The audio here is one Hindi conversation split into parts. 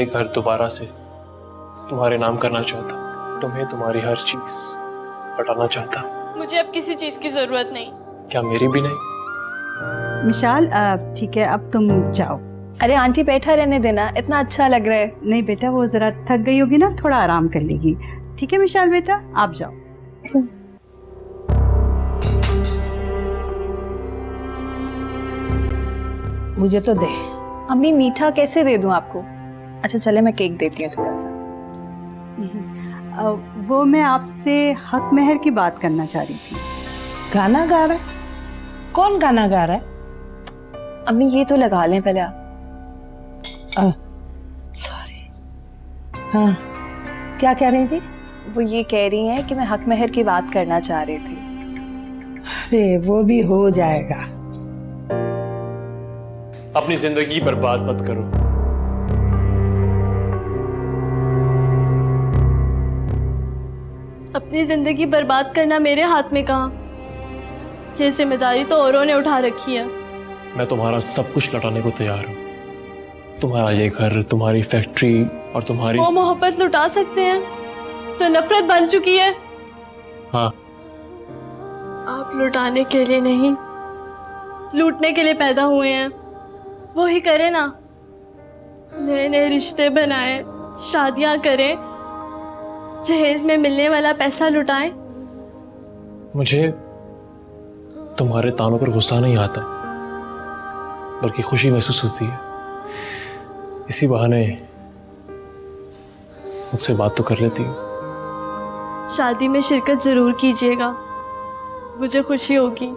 ये घर दोबारा से तुम्हारे नाम करना चाहता, तुम्हें तुम्हारी हर चीज हटाना चाहता। मुझे अब किसी चीज की जरूरत नहीं। क्या मेरी भी नहीं? मिशाल ठीक है, अब तुम जाओ। अरे आंटी बैठा रहने देना, इतना अच्छा लग रहा है। नहीं बेटा, वो जरा थक गई होगी ना, थोड़ा आराम कर लेगी। ठीक है मिशाल बेटा, आप जाओ। मुझे तो दे। अम्मी मीठा कैसे दे दूं आपको? अच्छा चले मैं केक देती हूँ थोड़ा सा। वो मैं आपसे हक महर की बात करना चाह रही थी। गाना गा रहा है? कौन गाना गा रहा है? अम्मी ये तो लगा लें पहले आप। सॉरी। हाँ, क्या कह रही थी? वो ये कह रही हैं कि मैं हक महर की बात करना चाह रही थी। अरे वो भी हो जाएगा। अपनी जिंदगी बर्बाद मत करो। अपनी जिंदगी बर्बाद करना मेरे हाथ में कहाँ? ये जिम्मेदारी तो औरों ने उठा रखी है। मैं तुम्हारा सब कुछ लौटाने को तैयार हूँ। तुम्हारा ये घर, तुम्हारी फैक्ट्री और तुम्हारी वो मोहब्बत लुटा सकते हैं तो नफरत बन चुकी है। हाँ, आप लुटाने के लिए नहीं, लूटने के लिए पैदा हुए हैं। वो ही करे ना, नए नए रिश्ते बनाए, शादियां करें, जहेज में मिलने वाला पैसा लुटाएं। मुझे तुम्हारे तानों पर गुस्सा नहीं आता, बल्कि खुशी महसूस होती है। इसी बहाने मुझसे बात तो कर लेती हूँ। शादी में शिरकत जरूर कीजिएगा, मुझे खुशी होगी।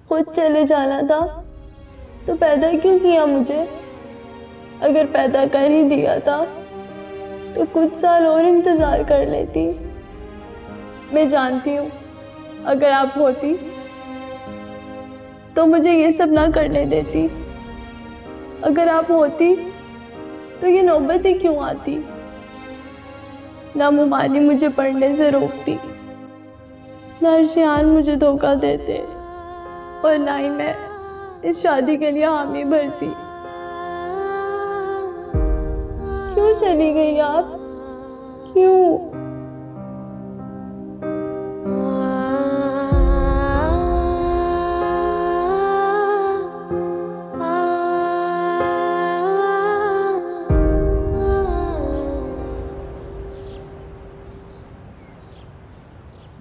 खुद चले जाना था तो पैदा क्यों किया मुझे? अगर पैदा कर ही दिया था तो कुछ साल और इंतजार कर लेती। मैं जानती हूँ अगर आप होती तो मुझे ये सब ना करने देती। अगर आप होती तो ये नौबत ही क्यों आती? ना मुमानी मुझे पढ़ने से रोकती, ना अर्शियान मुझे धोखा देते, और ना ही मैं इस शादी के लिए हामी भरती। क्यों चली गई आप? क्यों?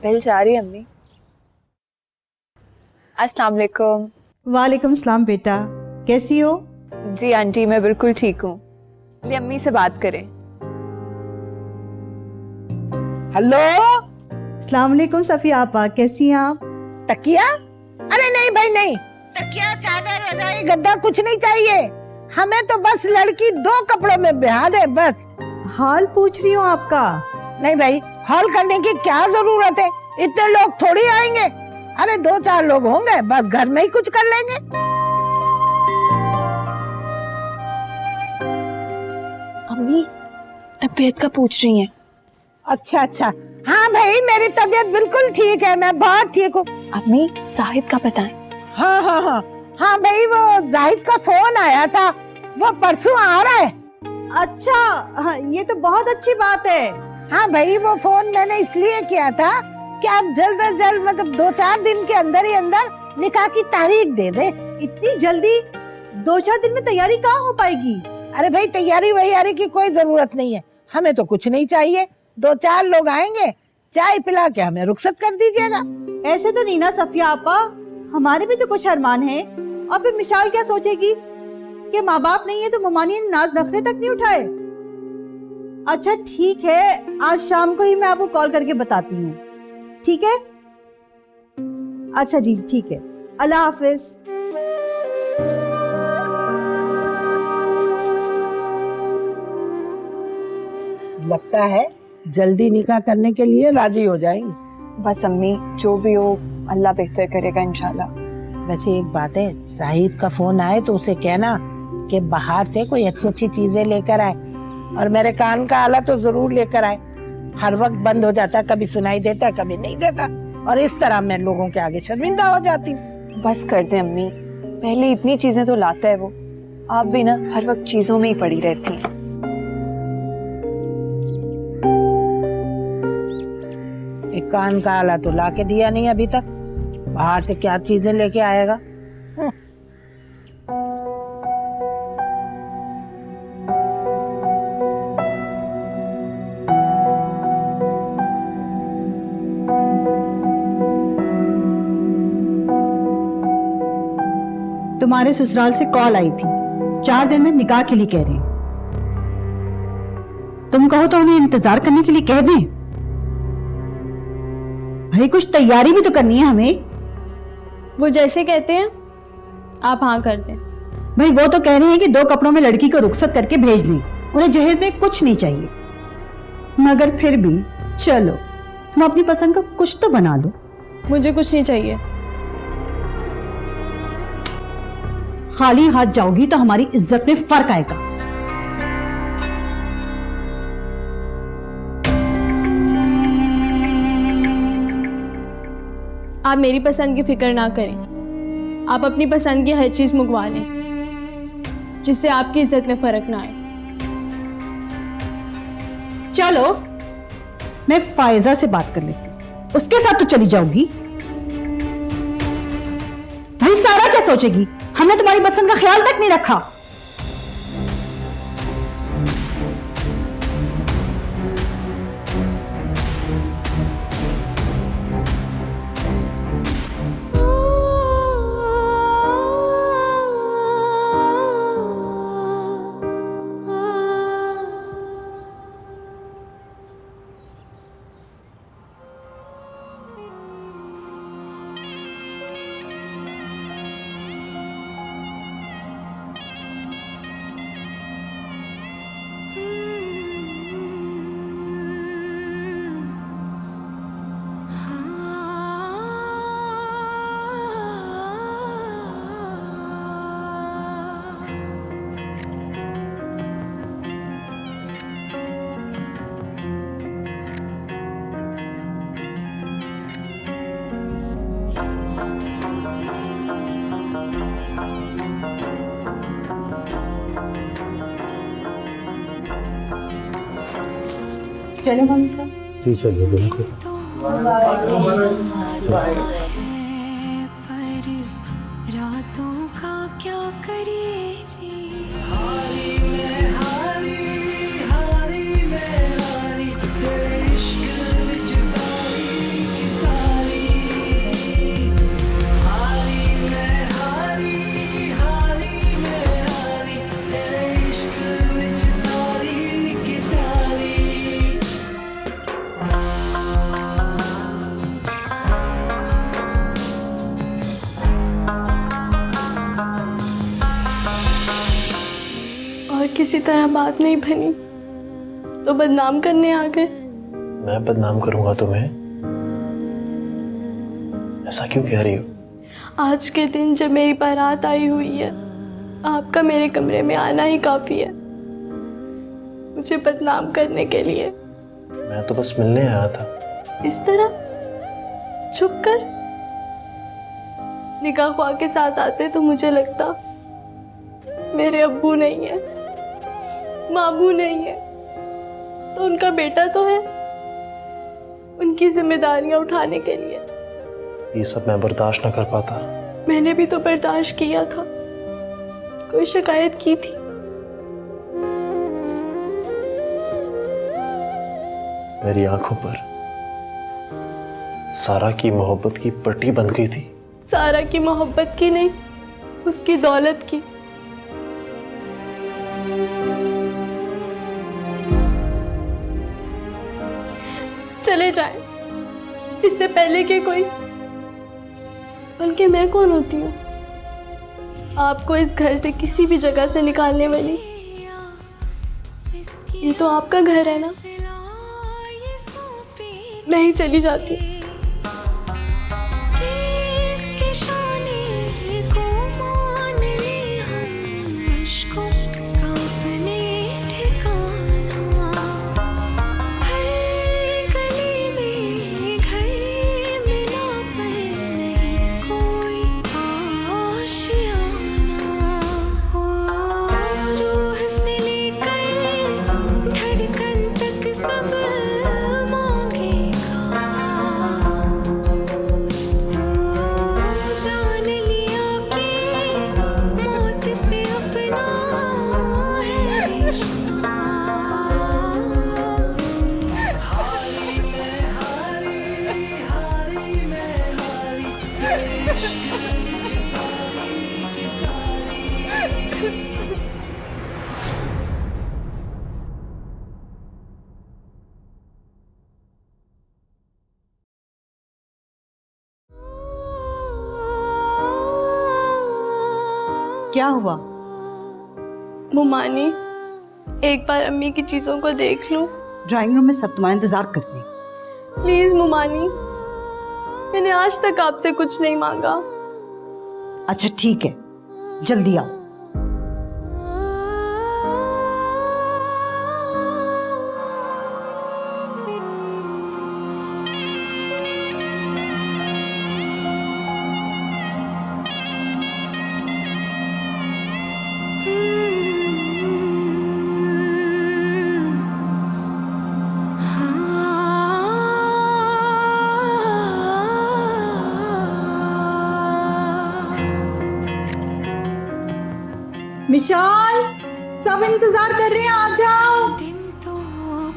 बेल जा रही है अम्मी। अस्सलाम वालेकुम। वालेकुम सलाम बेटा, कैसी हो? जी आंटी मैं बिल्कुल ठीक हूँ। ले अम्मी से बात करें। हेलो। अस्सलाम वालेकुम सफिया आपा, कैसी हैं आप? तकिया? अरे नहीं भाई नहीं, तकिया चादर रजाई गद्दा कुछ नहीं चाहिए हमें। तो बस लड़की 2 कपड़ों में ब्याह दे बस। हाल पूछ रही हूँ आपका। नहीं भाई, हॉल करने की क्या जरूरत है? इतने लोग थोड़ी आएंगे। अरे 2-4 लोग होंगे, बस घर में ही कुछ कर लेंगे। अम्मी तबीयत का पूछ रही हैं। अच्छा अच्छा, हाँ भाई मेरी तबीयत बिल्कुल ठीक है, मैं बहुत ठीक हूँ। अम्मी जाहिद का बताएं। हाँ हाँ हाँ हाँ भाई, वो जाहिद का फोन आया था, वो परसों आ रहा है। अच्छा हाँ, ये तो बहुत अच्छी बात है। हाँ भाई, वो फोन मैंने इसलिए किया था कि आप जल्द से जल्द, मतलब 2-4 दिन के अंदर ही अंदर निकाह की तारीख दे दे। इतनी जल्दी? 2-4 दिन में तैयारी कहाँ हो पाएगी? अरे भाई, तैयारी वैयारी की कोई जरूरत नहीं है, हमें तो कुछ नहीं चाहिए। 2-4 लोग आएंगे, चाय पिला के हमें रुखसत कर दीजिएगा। ऐसे तो नहीं ना सफिया आपा, हमारे भी तो कुछ अरमान है। और फिर मिशाल क्या सोचेगी कि माँ बाप नहीं है तो ममानी ने नाज नखरे तक नहीं उठाए। अच्छा ठीक है, आज शाम को ही मैं आपको कॉल करके बताती हूँ, ठीक है? अच्छा जी ठीक है, अल्लाह हाफिज। लगता है जल्दी निकाह करने के लिए राजी हो जाएंगी। बस अम्मी जो भी हो अल्लाह बेहतर करेगा इंशाल्लाह। वैसे एक बात है, शाहिद का फोन आए तो उसे कहना कि बाहर से कोई अच्छी अच्छी चीजें लेकर आए, और मेरे कान का आला तो जरूर लेकर आए। हर वक्त बंद हो जाता, कभी सुनाई देता कभी नहीं देता, और इस तरह मैं लोगों के आगे शर्मिंदा हो जाती हूँ। बस कर दे अम्मी, पहले इतनी चीजें तो लाता है वो, आप भी ना हर वक्त चीजों में ही पड़ी रहती हैं। एक कान का आला तो ला के दिया नहीं अभी तक, बाहर से क्या चीजें लेके आएगा। तुम्हारे ससुराल से कॉल आई थी, 4 दिन में निकाह के लिए कह रहे हैं। तुम कहो तो उन्हें इंतजार करने के लिए कह दें। भाई कुछ तैयारी भी तो करनी है हमें। वो जैसे कहते हैं आप हाँ कर दें। भाई वो तो कह रहे हैं कि 2 कपड़ों में लड़की को रुखसत करके भेज दें, उन्हें जहेज में कुछ नहीं चाहिए। मगर फिर भी चलो, तुम अपनी पसंद का कुछ तो बना लो। मुझे कुछ नहीं चाहिए। खाली हाथ जाओगी तो हमारी इज्जत में फर्क आएगा। आप मेरी पसंद की फिक्र ना करें, आप अपनी पसंद की हर चीज मंगवा लें, जिससे आपकी इज्जत में फर्क ना आए। चलो मैं फायजा से बात कर लेती हूँ, उसके साथ तो चली जाऊंगी। भाई सारा क्या सोचेगी, हमने तुम्हारी पसंद का ख्याल तक नहीं रखा। चलो मम्मी साहब। जी चलिए बिल्कुल। रातों का क्या करिए जी। और किसी तरह बात नहीं बनी तो बदनाम करने आ गए। मैं बदनाम करूंगा तुम्हें? ऐसा क्यों कह रही हो? आज के दिन जब मेरी बारात आई हुई है, आपका मेरे कमरे में आना ही काफी है मुझे बदनाम करने के लिए। मैं तो बस मिलने आया था। इस तरह छुप कर निकाह ख्वाह के साथ आते तो मुझे लगता मेरे अब्बू नहीं है, मामू नहीं है, तो उनका बेटा तो है, उनकी जिम्मेदारियां उठाने के लिए। ये सब मैं बर्दाश्त न कर पाता। मैंने भी तो बर्दाश्त किया था, कोई शिकायत की थी? मेरी आंखों पर सारा की मोहब्बत की पट्टी बंध गई थी। सारा की मोहब्बत की नहीं, उसकी दौलत की। चले जाएं, इससे पहले कि कोई, बल्कि मैं कौन होती हूँ आपको इस घर से किसी भी जगह से निकालने वाली? ये तो आपका घर है ना, मैं ही चली जाती हूँ। क्या हुआ? मुमानी, एक बार अम्मी की चीजों को देख लूं। ड्राइंग रूम में सब तुम्हारा इंतजार कर रहे हैं। प्लीज मुमानी, मैंने आज तक आपसे कुछ नहीं मांगा। अच्छा ठीक है, जल्दी आओ। विशाल, सब इंतजार कर रहे हैं, आ जाओ। दिन तो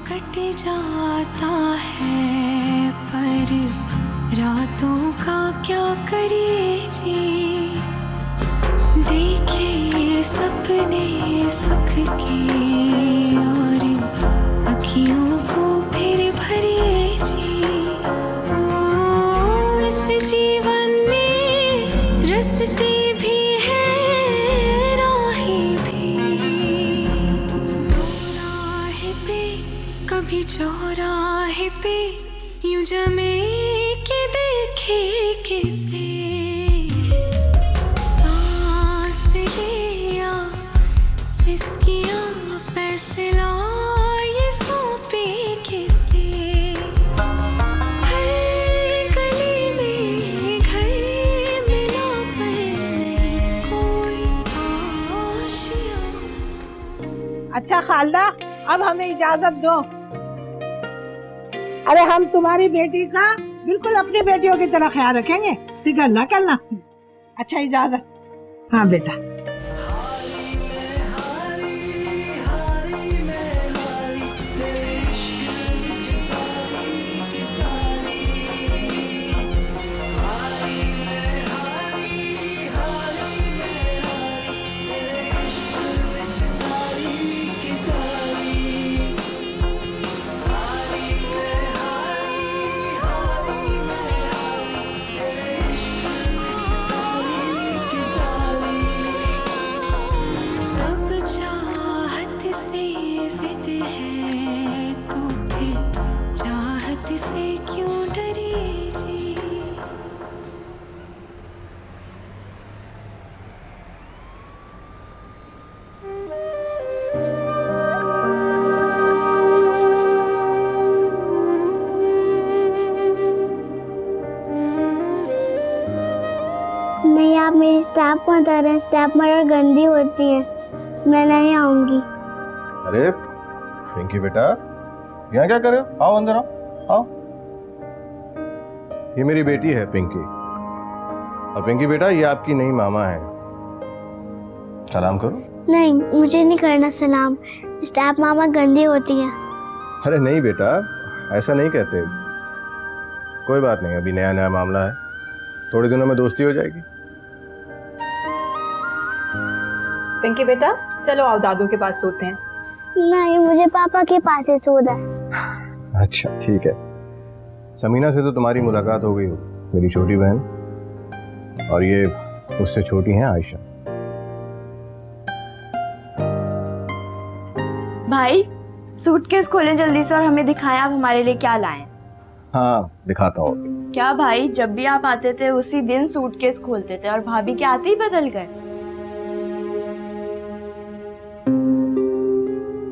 कट जाता है पर रातों का क्या करे जी। देखे सपने सुख के और अखियों को फिर भरे जी। ओ इस जीवन में रस्ते भी हैं, राहें भी। चौराहे पे कभी चौराहे पे यूं जमे के देखे किसे। सांस लिया सिसकियां फैसला ये सौंपे किसे। हर गली में घर मिला पर नहीं कोई आशियाना। अच्छा खालदा, अब हमें इजाजत दो। अरे हम तुम्हारी बेटी का बिल्कुल अपनी बेटियों की तरह ख्याल रखेंगे, फिक्र ना करना। अच्छा इजाजत। हाँ बेटा। अब चाहत से जिद है तो फिर चाहत से क्यों डरे जी। नहीं, आप मेरी स्टैप मत आ रहे हैं। स्टैप मगर गंदी होती है, मैं नहीं आऊंगी। अरे पिंकी बेटा, यहाँ क्या कर रहे हो? आओ अंदर आओ, आओ। ये मेरी बेटी है पिंकी, और पिंकी बेटा ये आपकी नई मामा है। सलाम करो। नहीं, मुझे नहीं करना सलाम। स्टैप मामा गंदी होती है। अरे नहीं बेटा, ऐसा नहीं कहते। कोई बात नहीं, अभी नया नया मामला है, थोड़े दिनों में दोस्ती हो जाएगी। पिंकी बेटा, चलो आओ दादू के पास सोते हैं। नहीं, मुझे पापा के पास ही सोना है। अच्छा ठीक है। समीना से तो तुम्हारी मुलाकात हो गई हो, मेरी छोटी बहन, और ये उससे छोटी हैं आयशा। भाई, सूटकेस खोलें जल्दी से और हमें दिखाएं आप हमारे लिए क्या लाएं। हाँ दिखाता हूँ। क्या भाई, जब भी आप आते थे उसी दिन सूटकेस खोलते थे और भाभी के आते ही बदल गए।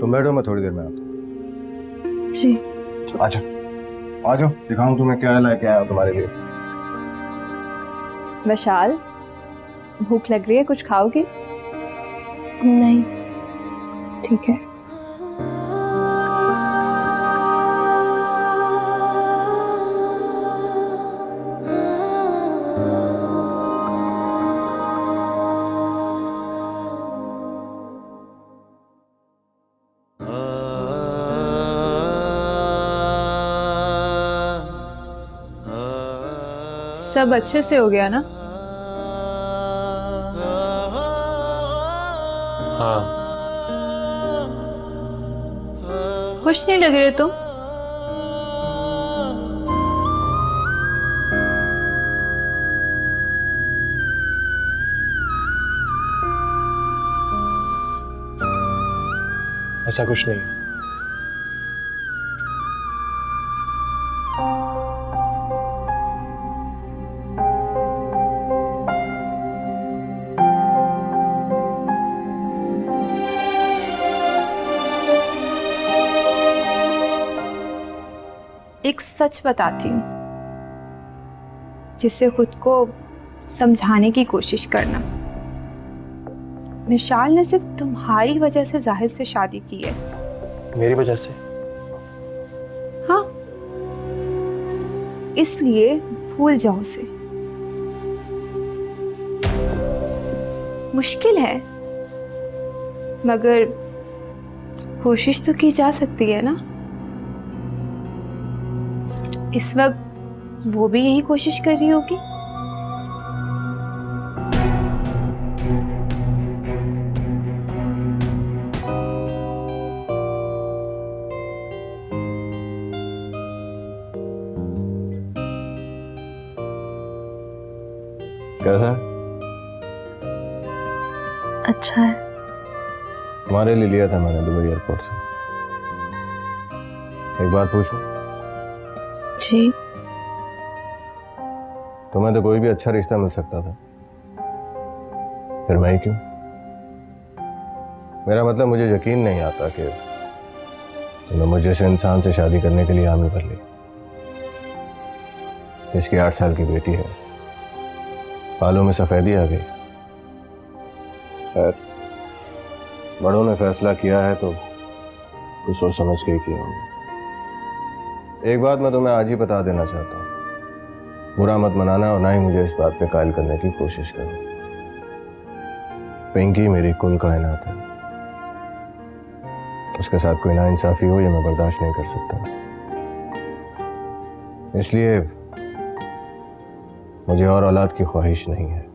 तुम बैठो, मैं थोड़ी देर में आता हूँ। जी। अच्छा आ जाओ, दिखाऊं तुम्हें क्या लेके आया तुम्हारे लिए। विशाल, भूख लग रही है, कुछ खाओगी? नहीं। ठीक है। सब अच्छे से हो गया ना? हाँ। खुश नहीं लग रहे तुम? ऐसा कुछ नहीं है। एक सच बताती हूँ जिससे खुद को समझाने की कोशिश करना। मिशाल ने सिर्फ तुम्हारी वजह से जाहिद से शादी की है। मेरी वजह से? हाँ, इसलिए भूल जाओ उसे। मुश्किल है मगर कोशिश तो की जा सकती है ना। इस वक्त वो भी यही कोशिश कर रही होगी। कैसा है? अच्छा है। तुम्हारे लिए लिया था मैंने दुबई एयरपोर्ट से। एक बात पूछूं? जी। तुम्हें तो कोई भी अच्छा रिश्ता मिल सकता था, फिर मैं क्यों? मेरा मतलब मुझे यकीन नहीं आता कि तुमने मुझे जैसे इंसान से शादी करने के लिए हामी भर ली। इसकी 8 साल की बेटी है, बालों में सफेदी आ गई। खैर, बड़ों ने फैसला किया है तो कुछ सोच समझ के ही किया होगा। एक बात मैं तुम्हें आज ही बता देना चाहता हूँ, बुरा मत मनाना और ना ही मुझे इस बात पे कायल करने की कोशिश करो। पिंकी मेरी कुल कायनात है, उसके साथ कोई नाइंसाफी हो ये मैं बर्दाश्त नहीं कर सकता। इसलिए मुझे और औलाद की ख्वाहिश नहीं है,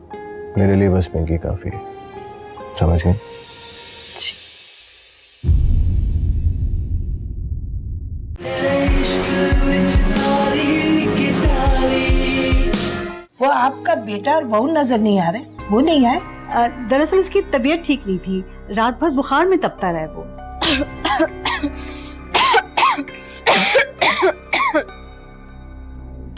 मेरे लिए बस पिंकी काफी है। समझ गए? वो आपका बेटा और बहू नजर नहीं आ रहे, वो नहीं आए? दरअसल उसकी तबीयत ठीक नहीं थी, रात भर बुखार में तपता रहा वो।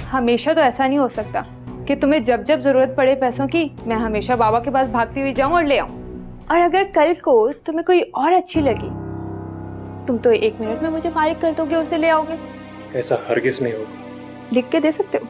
हमेशा तो ऐसा नहीं हो सकता कि तुम्हें जब जब जरूरत पड़े पैसों की मैं हमेशा बाबा के पास भागती हुई जाऊं और ले आऊं। और अगर कल को तुम्हें कोई और अच्छी लगी तुम तो 1 मिनट में मुझे फारिग कर दोगे, उसे ले आओगे। ऐसा हरगिज नहीं होगा। लिख के दे सकते हो।